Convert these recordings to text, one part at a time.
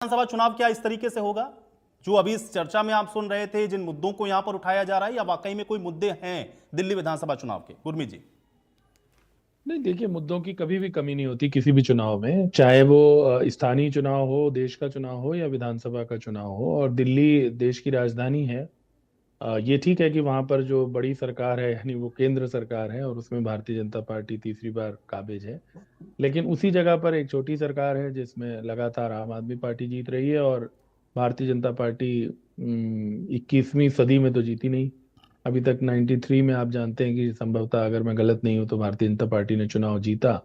विधानसभा चुनाव क्या इस तरीके से होगा जो अभी इस चर्चा में आप सुन रहे थे, जिन मुद्दों को यहां पर उठाया जा रहा है, या वाकई में कोई मुद्दे हैं दिल्ली विधानसभा चुनाव के? गुरमीत जी। नहीं, देखिए, मुद्दों की कभी भी कमी नहीं होती किसी भी चुनाव में, चाहे वो स्थानीय चुनाव हो, देश का चुनाव हो या विधानसभा का चुनाव हो। और दिल्ली देश की राजधानी है। ये ठीक है कि वहां पर जो बड़ी सरकार है, यानी वो केंद्र सरकार है, और उसमें भारतीय जनता पार्टी तीसरी बार काबिज है। लेकिन उसी जगह पर एक छोटी सरकार है जिसमें लगातार आम आदमी पार्टी जीत रही है, और भारतीय जनता पार्टी 21वीं सदी में तो जीती नहीं। अभी तक 93 में आप जानते हैं कि संभवतः, अगर मैं गलत नहीं हूं, तो भारतीय जनता पार्टी ने चुनाव जीता।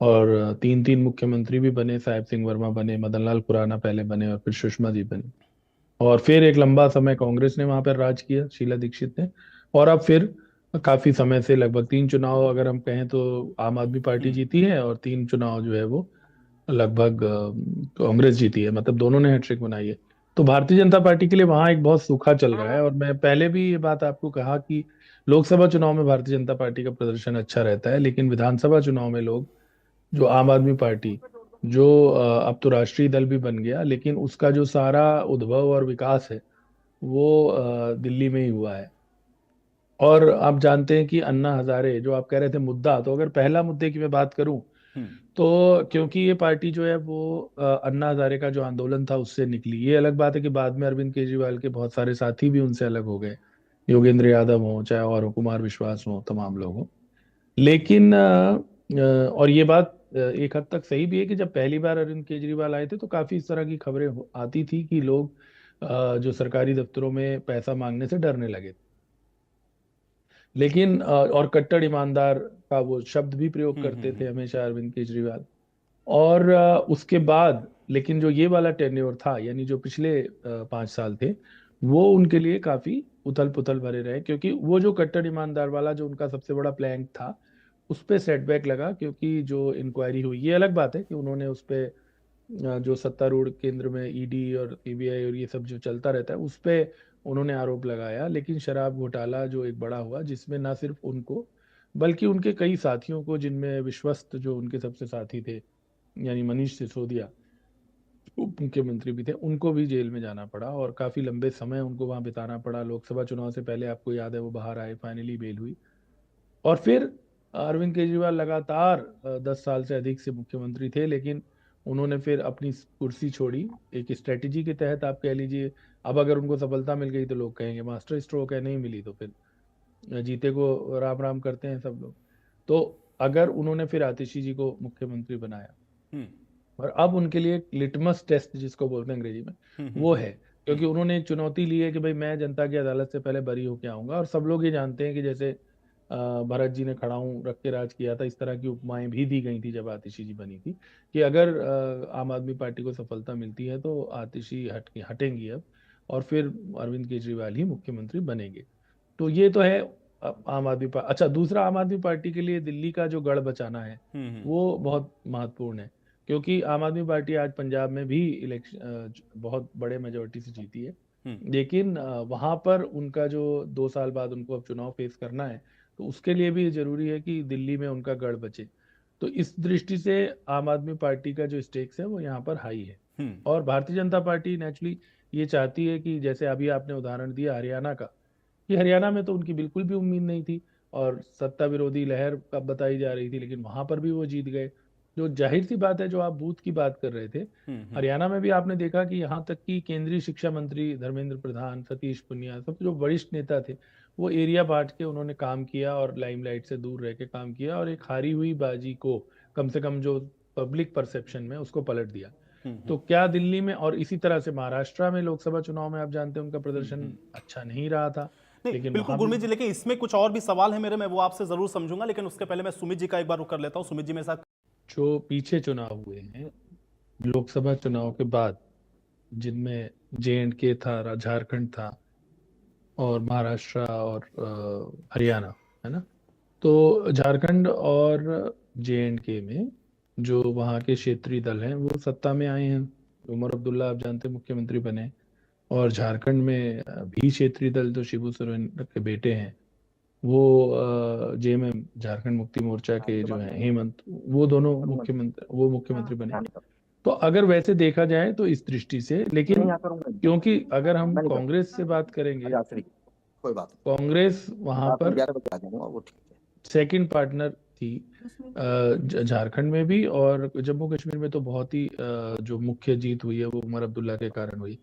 और तीन तीन मुख्यमंत्री भी बने, साहेब सिंह वर्मा बने, मदन लाल खुराना पहले बने, और फिर सुषमा जी बने। और फिर एक लंबा समय कांग्रेस ने वहां पर राज किया, शीला दीक्षित ने। और अब फिर काफी समय से, लगभग 3 चुनाव अगर हम कहें, तो आम आदमी पार्टी हम्म। जीती है, और 3 चुनाव जो है वो लगभग कांग्रेस जीती है। मतलब दोनों ने हैट्रिक बनाई है। तो भारतीय जनता पार्टी के लिए वहां एक बहुत सूखा चल रहा है। और मैं पहले भी ये बात आपको कहा कि लोकसभा चुनाव में भारतीय जनता पार्टी का प्रदर्शन अच्छा रहता है, लेकिन विधानसभा चुनाव में लोग, जो आम आदमी पार्टी, जो अब तो राष्ट्रीय दल भी बन गया, लेकिन उसका जो सारा उद्भव और विकास है वो दिल्ली में ही हुआ है। और आप जानते हैं कि अन्ना हजारे, जो आप कह रहे थे मुद्दा, तो अगर पहला मुद्दे की मैं बात करूं, हम्म। तो क्योंकि ये पार्टी जो है वो अन्ना हजारे का जो आंदोलन था उससे निकली। ये अलग बात है कि बाद में अरविंद केजरीवाल के बहुत सारे साथी भी उनसे अलग हो गए, योगेंद्र यादव हो, चाहे और हो, कुमार विश्वास हो, तमाम लोग हो। लेकिन और ये बात एक हद तक सही भी है कि जब पहली बार अरविंद केजरीवाल आए थे तो काफी इस तरह की खबरें आती थी कि लोग जो सरकारी दफ्तरों में पैसा मांगने से डरने लगे। लेकिन और कट्टर ईमानदार का वो शब्द भी प्रयोग करते थे हम्म। हमेशा अरविंद केजरीवाल। और उसके बाद, लेकिन जो ये वाला टेन्योर था, यानी जो पिछले 5 साल थे, वो उनके लिए काफी उथल पुथल भरे रहे, क्योंकि वो जो कट्टर ईमानदार वाला जो उनका सबसे बड़ा प्लान था, उस पे सेटबैक लगा। क्योंकि जो इंक्वायरी हुई, ये अलग बात है कि उन्होंने उस पे जो सत्तारूढ़ केंद्र में ईडी और सीबीआई और ये सब जो चलता रहता है, उस पे उन्होंने आरोप लगाया। लेकिन शराब घोटाला जो एक बड़ा हुआ, जिसमें ना सिर्फ उनको बल्कि उनके कई साथियों को, जिनमें विश्वस्त जो उनके सबसे साथी थे, यानी मनीष सिसोदिया, उप मुख्यमंत्री भी थे, उनको भी जेल में जाना पड़ा, और काफी लंबे समय उनको वहां बिताना पड़ा। लोकसभा चुनाव से पहले, आपको याद है, वो बाहर आए, फाइनली बेल हुई। और फिर अरविंद केजरीवाल लगातार 10 साल से अधिक से मुख्यमंत्री थे, लेकिन उन्होंने फिर अपनी कुर्सी छोड़ी एक स्ट्रेटेजी के तहत, आप कह लीजिए। अब अगर उनको सफलता मिल गई तो लोग कहेंगे मास्टर स्ट्रोक है, नहीं मिली तो फिर जीते को राम राम करते हैं सब लोग। तो अगर उन्होंने फिर आतिशी जी को मुख्यमंत्री बनाया, हम्म। और अब उनके लिए एक लिटमस टेस्ट जिसको बोलते हैं अंग्रेजी में, वो है, क्योंकि उन्होंने एक चुनौती ली है कि भाई मैं जनता की अदालत से पहले बरी होके आऊंगा। और सब लोग ये जानते हैं कि जैसे भरत जी ने खड़ाऊं रख के राज किया था, इस तरह की उपमाएं भी दी गई थी जब आतिशी जी बनी थी, कि अगर आम आदमी पार्टी को सफलता मिलती है तो आतिशी हटेंगी अब, और फिर अरविंद केजरीवाल ही मुख्यमंत्री बनेंगे। तो ये तो है आम आदमी पार्टी। अच्छा, दूसरा, आम आदमी पार्टी के लिए दिल्ली का जो गढ़ बचाना है, हम्म। वो बहुत महत्वपूर्ण है। क्योंकि आम आदमी पार्टी आज पंजाब में भी इलेक्शन बहुत बड़े मेजोरिटी से जीती है। हम्म। लेकिन वहां पर उनका जो 2 साल बाद उनको अब चुनाव फेस करना है, तो उसके लिए भी जरूरी है कि दिल्ली में उनका गढ़ बचे। तो इस दृष्टि से आम आदमी पार्टी का जो स्टेक्स है वो यहाँ पर हाई है। हम्म। और भारतीय जनता पार्टी नेचुरली ये चाहती है कि, जैसे अभी आपने उदाहरण दिया हरियाणा का, कि हरियाणा में तो उनकी बिल्कुल भी उम्मीद नहीं थी, और सत्ता विरोधी लहर कब बताई जा रही थी, लेकिन वहां पर भी वो जीत गए। जो जाहिर सी बात है, जो आप बूथ की बात कर रहे थे, हम्म। हरियाणा में भी आपने देखा कि यहाँ तक कि केंद्रीय शिक्षा मंत्री धर्मेंद्र प्रधान, सतीश पुनिया, सब जो वरिष्ठ नेता थे, वो एरिया बांट के उन्होंने काम किया, और लाइमलाइट से दूर रह के काम किया, और एक हारी हुई बाजी को, कम से कम जो पब्लिक परसेप्शन में, उसको पलट दिया। तो क्या दिल्ली में, और इसी तरह से महाराष्ट्र में लोकसभा चुनाव में आप जानते हैं उनका प्रदर्शन अच्छा नहीं रहा था, नहीं, लेकिन बिल्कुल वहां भी। गुरमीत जी, लेकिन इसमें कुछ और भी सवाल है मेरे, मैं वो आपसे जरूर समझूंगा, लेकिन उसके पहले मैं सुमित जी का एक बार रुक कर लेता हूं। सुमित जी मेरे साथ। जो पीछे चुनाव हुए हैं, लोकसभा चुनाव के बाद, जिनमें जे एंड के था, झारखंड था, और महाराष्ट्र और हरियाणा, है ना। तो झारखंड और जे एंड के में जो वहाँ के क्षेत्रीय दल हैं वो सत्ता में आए हैं। उमर अब्दुल्ला, आप जानते हैं, मुख्यमंत्री बने। और झारखंड में भी क्षेत्रीय दल, जो शिबू सोरेन के बेटे हैं, वो जेएमएम, झारखंड मुक्ति मोर्चा के जो हैं हेमंत, वो दोनों मुख्यमंत्री बने। तो अगर वैसे देखा जाए तो इस दृष्टि से, लेकिन यहाँ करूंगा, क्योंकि अगर हम मैं नहीं करूंगा। कांग्रेस से बात करेंगे, अच्छा श्री, कोई बात कांग्रेस नहीं, वहां रात में पर 11 बजे आ जाऊंगा, वो ठीक है। सेकंड पार्टनर थी झारखंड में भी, और जम्मू कश्मीर में तो बहुत ही जो मुख्य जीत हुई है वो उमर अब्दुल्ला के कारण हुई।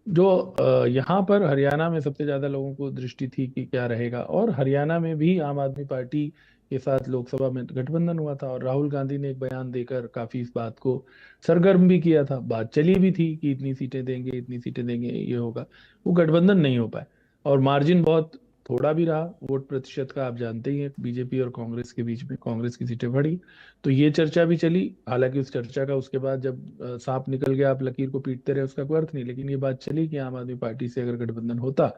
जो यहाँ पर हरियाणा में सबसे ज्यादा लोगों को दृष्टि थी कि क्या रहेगा, और हरियाणा में भी आम आदमी पार्टी के साथ लोकसभा में गठबंधन हुआ था, और राहुल गांधी ने एक बयान देकर काफी इस बात को सरगर्म भी किया था। बात चली भी थी कि इतनी सीटें देंगे, इतनी सीटें देंगे, ये होगा। वो गठबंधन नहीं हो पाए, और मार्जिन बहुत थोड़ा भी रहा वोट प्रतिशत का, आप जानते ही हैं, बीजेपी और कांग्रेस के बीच में कांग्रेस की सीटें बढ़ी। तो ये चर्चा भी चली, हालांकि उस चर्चा का उसके बाद जब सांप निकल गया, आप लकीर को पीटते रहे, उसका कोई अर्थ नहीं, लेकिन ये बात चली कि आम आदमी पार्टी से अगर गठबंधन होता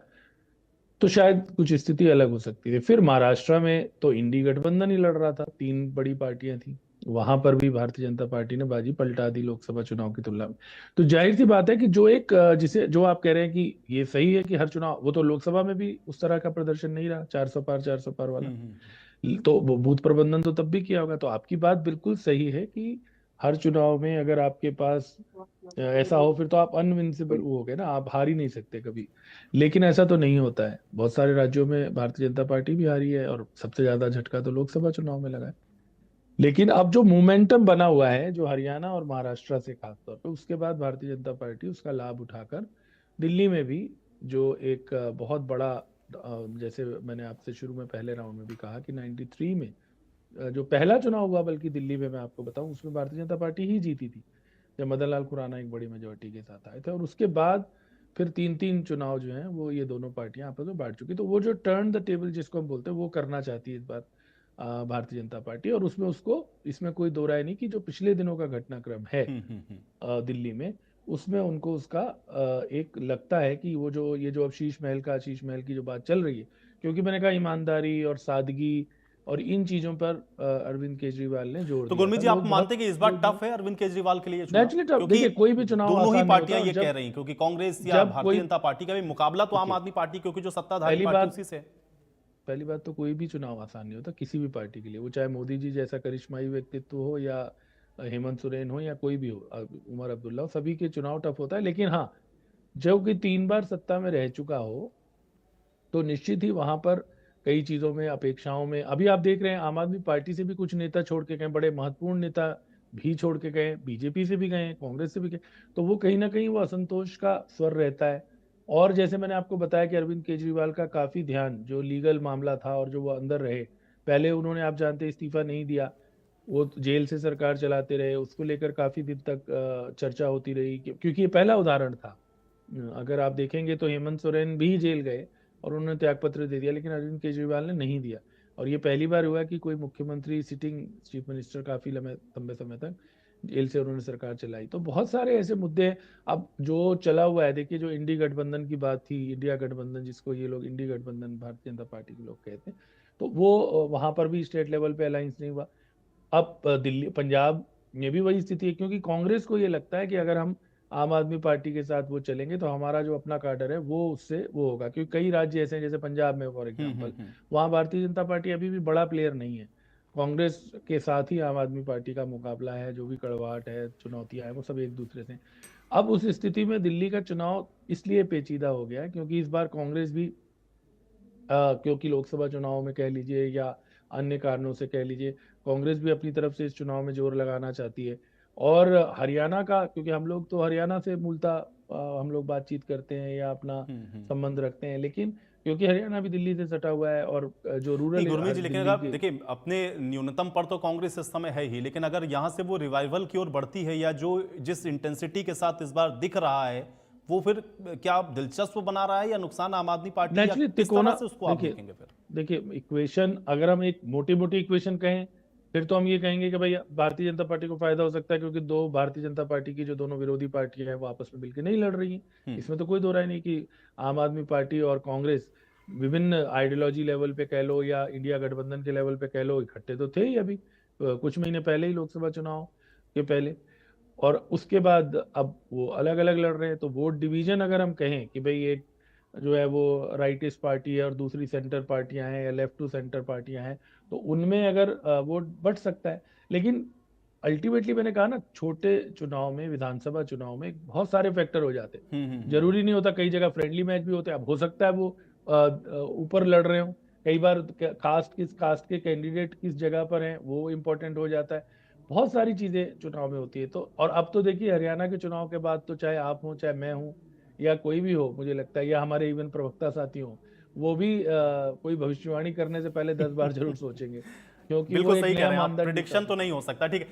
तो शायद कुछ स्थिति अलग हो सकती थी। फिर महाराष्ट्र में तो इंडी गठबंधन ही लड़ रहा था, तीन बड़ी पार्टियां थी, वहां पर भी भारतीय जनता पार्टी ने बाजी पलटा दी लोकसभा चुनाव की तुलना में। तो जाहिर सी बात है कि जो एक जिसे जो आप कह रहे हैं कि ये सही है कि हर चुनाव, वो तो लोकसभा में भी उस तरह का प्रदर्शन नहीं रहा, 400 पार वाला। तो वो बूथ प्रबंधन तो तब भी किया होगा। तो आपकी बात बिल्कुल सही है कि हर चुनाव में अगर आपके पास ऐसा हो, फिर तो आप अनविंसिबल वो हो गए ना, आप हार ही नहीं सकते कभी। लेकिन ऐसा तो नहीं होता है, बहुत सारे राज्यों में भारतीय जनता पार्टी भी हारी है, और सबसे ज्यादा झटका तो लोकसभा चुनाव में लगा है। लेकिन अब जो मोमेंटम बना हुआ है, जो हरियाणा और महाराष्ट्र से खासतौर पे, उसके बाद भारतीय जनता पार्टी उसका लाभ उठाकर दिल्ली में भी जो एक बहुत बड़ा जैसे मैंने आपसे शुरू में पहले राउंड में भी कहा कि 93 में जो पहला चुनाव हुआ, बल्कि दिल्ली में मैं आपको बताऊं, उसमें भारतीय जनता पार्टी ही जीती थी, जब मदन लाल खुराना एक बड़ी मेजोरिटी के साथ आए थे। और उसके बाद फिर तीन तीन चुनाव जो हैं वो ये दोनों पार्टियां आपस में बांट चुकी। तो वो जो टर्न द टेबल जिसको हम बोलते हैं, वो करना चाहती है इस बार भारतीय जनता पार्टी। और उसमें उसको, इसमें कोई दो राय नहीं कि जो पिछले दिनों का घटनाक्रम है दिल्ली में, उसमें उनको उसका एक लगता है कि वो जो ये जो अब शीश महल की जो बात चल रही है, क्योंकि मैंने कहा ईमानदारी और सादगी और इन चीजों पर अरविंद केजरीवाल ने जोर तो दिया गुरमीत था। जी, आप लोग मानते बहुत हैं कि इस बार टफ है अरविंद केजरीवाल के लिए ये चुनाव? नेचुरली टफ, क्योंकि देखिए कोई भी चुनाव दोनों ही आसान नहीं होता, पार्टियां और ये कह जब रही हैं, क्योंकि कांग्रेस या जब भारतीय कोई, जनता पार्टी का भी मुकाबला तो आम देखिए आदमी पार्टी, क्योंकि जो सत्ताधारी पहली पार्टी बात उसी से है। पहली बात तो कोई भी चुनाव आसान नहीं होता किसी भी पार्टी के लिए, वो चाहे मोदी जी जैसा करिश्माई व्यक्तित्व हो, या हेमंत सोरेन हो, या कोई भी हो, उमर अब्दुल्ला हो, सभी के चुनाव टफ होता है। लेकिन हाँ, जब कोई 3 बार सत्ता में रह चुका हो, तो निश्चित ही वहां पर कई चीजों में, अपेक्षाओं में, अभी आप देख रहे हैं आम आदमी पार्टी से भी कुछ नेता छोड़ के गए, बड़े महत्वपूर्ण नेता भी छोड़ के गए, बीजेपी से भी गए, कांग्रेस से भी गए। तो वो कहीं ना कहीं वो असंतोष का स्वर रहता है। और जैसे मैंने आपको बताया कि अरविंद केजरीवाल का काफी ध्यान जो लीगल मामला था, और जो वो अंदर रहे, पहले उन्होंने, आप जानते हैं, इस्तीफा नहीं दिया, वो जेल से सरकार चलाते रहे, उसको लेकर काफी दिन तक चर्चा होती रही, क्योंकि ये पहला उदाहरण था। अगर आप देखेंगे तो हेमंत सोरेन भी जेल गए और उन्होंने त्यागपत्र दे दिया, लेकिन अरविंद केजरीवाल ने नहीं दिया। और ये पहली बार हुआ कि कोई मुख्यमंत्री, सिटिंग चीफ मिनिस्टर, काफी लंबे समय तक जेल से उन्होंने सरकार चलाई। तो बहुत सारे ऐसे मुद्दे हैं। अब जो चला हुआ है, देखिए, जो इंडी गठबंधन की बात थी, इंडिया गठबंधन जिसको ये लोग इंडी गठबंधन भारतीय जनता पार्टी के लोग कहते हैं, तो वो वहां पर भी स्टेट लेवल पे अलायंस नहीं हुआ। अब दिल्ली, पंजाब में भी वही स्थिति है, क्योंकि कांग्रेस को ये लगता है कि अगर हम आम आदमी पार्टी के साथ वो चलेंगे तो हमारा जो अपना कार्डर है वो उससे वो होगा, क्योंकि कई राज्य ऐसे हैं, जैसे पंजाब में फॉर एग्जांपल, वहां भारतीय जनता पार्टी अभी भी बड़ा प्लेयर नहीं है। कांग्रेस के साथ ही आम आदमी पार्टी का मुकाबला है, जो भी कड़वाहट है, चुनौतियां हैं, वो सब एक दूसरे से। अब उस स्थिति में दिल्ली का चुनाव इसलिए पेचीदा हो गया है क्योंकि इस बार कांग्रेस भी क्योंकि लोकसभा चुनाव में कह लीजिए या अन्य कारणों से कह लीजिए, कांग्रेस भी अपनी तरफ से इस चुनाव में जोर लगाना चाहती है। और हरियाणा का, क्योंकि हम लोग तो हरियाणा से मूलतः हम लोग बातचीत करते हैं या अपना संबंध रखते हैं, लेकिन क्योंकि हरियाणा भी दिल्ली से सटा हुआ है, और जो रूरल नहीं गुरमीत जी, लेकिन दिल्ली अगर देखिए, अपने न्यूनतम पर तो कांग्रेस इस समय है ही, लेकिन अगर यहां से वो रिवाइवल की ओर बढ़ती है, या जो जिस इंटेंसिटी के साथ इस बार दिख रहा है, वो फिर क्या दिलचस्प बना रहा है या नुकसान आम आदमी पार्टी, या नेचुरली किस तरह तिकोना, से उसको आप देखिए देखेंगे फिर? देखिए इक्वेशन, अगर हम एक मोटी मोटी इक्वेशन कहें, फिर तो हम ये कहेंगे कि भाई भारतीय जनता पार्टी को फायदा हो सकता है, क्योंकि दो भारतीय जनता पार्टी की जो दोनों विरोधी पार्टियां हैं वो आपस में मिलकर नहीं लड़ रही हैं। इसमें तो कोई दो राय नहीं कि आम आदमी पार्टी और कांग्रेस विभिन्न आइडियोलॉजी लेवल पे कह लो या इंडिया गठबंधन के लेवल पे कह लो, इकट्ठे तो थे ही अभी कुछ महीने पहले ही, लोकसभा चुनाव के पहले। और उसके बाद अब वो अलग अलग लड़ रहे हैं। तो वोट डिवीजन अगर हम कहें कि भाई एक जो है वो राइटिस्ट पार्टी है और दूसरी सेंटर पार्टियां हैं या लेफ्ट टू सेंटर पार्टियां हैं, तो उनमें अगर वोट बढ़ सकता है। लेकिन अल्टीमेटली मैंने कहा ना, छोटे चुनाव में, विधानसभा चुनाव में बहुत सारे फैक्टर हो जाते हैं। जरूरी नहीं होता, कई जगह फ्रेंडली मैच भी होते हैं। अब हो सकता है वो ऊपर लड़ रहे हो, कई बार कास्ट के कैंडिडेट किस जगह पर हैं वो इम्पोर्टेंट हो जाता है। बहुत सारी चीजें चुनाव में होती है। तो और अब तो देखिए, हरियाणा के चुनाव के बाद तो चाहे आप हो, चाहे मैं हूं, या कोई भी हो, मुझे लगता है, या हमारे इवन प्रवक्ता साथी हो, वो भी कोई भविष्यवाणी करने से पहले 10 बार जरूर सोचेंगे, क्योंकि वो बिल्कुल एक सही कह नया रहे हैं आप, मानदंड प्रिडिक्शन तो नहीं हो सकता। ठीक है,